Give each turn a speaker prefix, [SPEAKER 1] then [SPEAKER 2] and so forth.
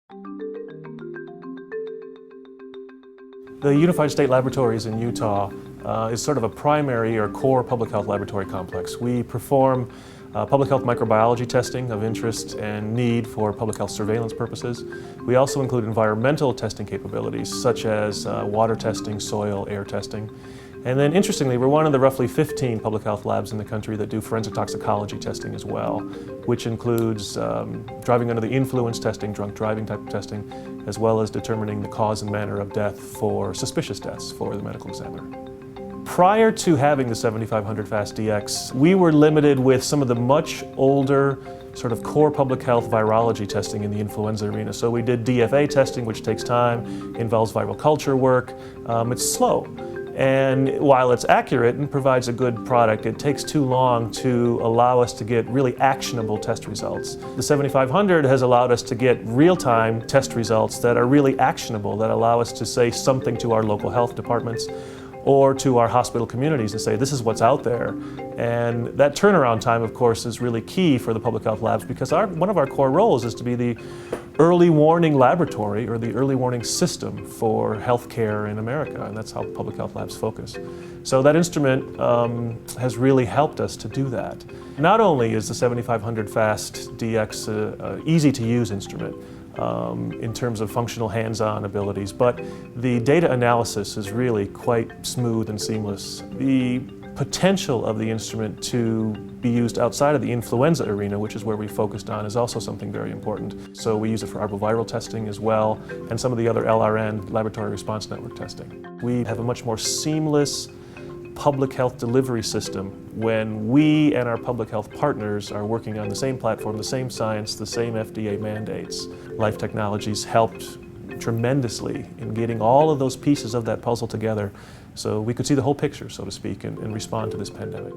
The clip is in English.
[SPEAKER 1] The Unified State Laboratories in Utah is sort of a primary or core public health laboratory complex. We perform public health microbiology testing of interest and need for public health surveillance purposes. We also include environmental testing capabilities such as water testing, soil, air testing. And then interestingly, we're one of the roughly 15 public health labs in the country that do forensic toxicology testing as well, which includes driving under the influence testing, drunk driving type of testing, as well as determining the cause and manner of death for suspicious deaths for the medical examiner. Prior to having the 7500 Fast DX, we were limited with some of the much older sort of core public health virology testing in the influenza arena. So we did DFA testing, which takes time, involves viral culture work. It's slow. And while it's accurate and provides a good product, it takes too long to allow us to get really actionable test results. The 7500 has allowed us to get real-time test results that are really actionable, that allow us to say something to our local health departments or to our hospital communities and say, this is what's out there. And that turnaround time, of course, is really key for the public health labs because one of our core roles is to be the early warning laboratory or the early warning system for healthcare in America, and that's how public health labs focus. So that instrument has really helped us to do that. Not only is the 7500 Fast DX an easy-to-use instrument, in terms of functional hands-on abilities, but the data analysis is really quite smooth and seamless. The potential of the instrument to be used outside of the influenza arena, which is where we focused on, is also something very important. So we use it for arboviral testing as well, and some of the other LRN, laboratory response network testing. We have a much more seamless public health delivery system when we and our public health partners are working on the same platform, the same science, the same FDA mandates. Life Technologies helped tremendously in getting all of those pieces of that puzzle together so we could see the whole picture, so to speak, and respond to this pandemic.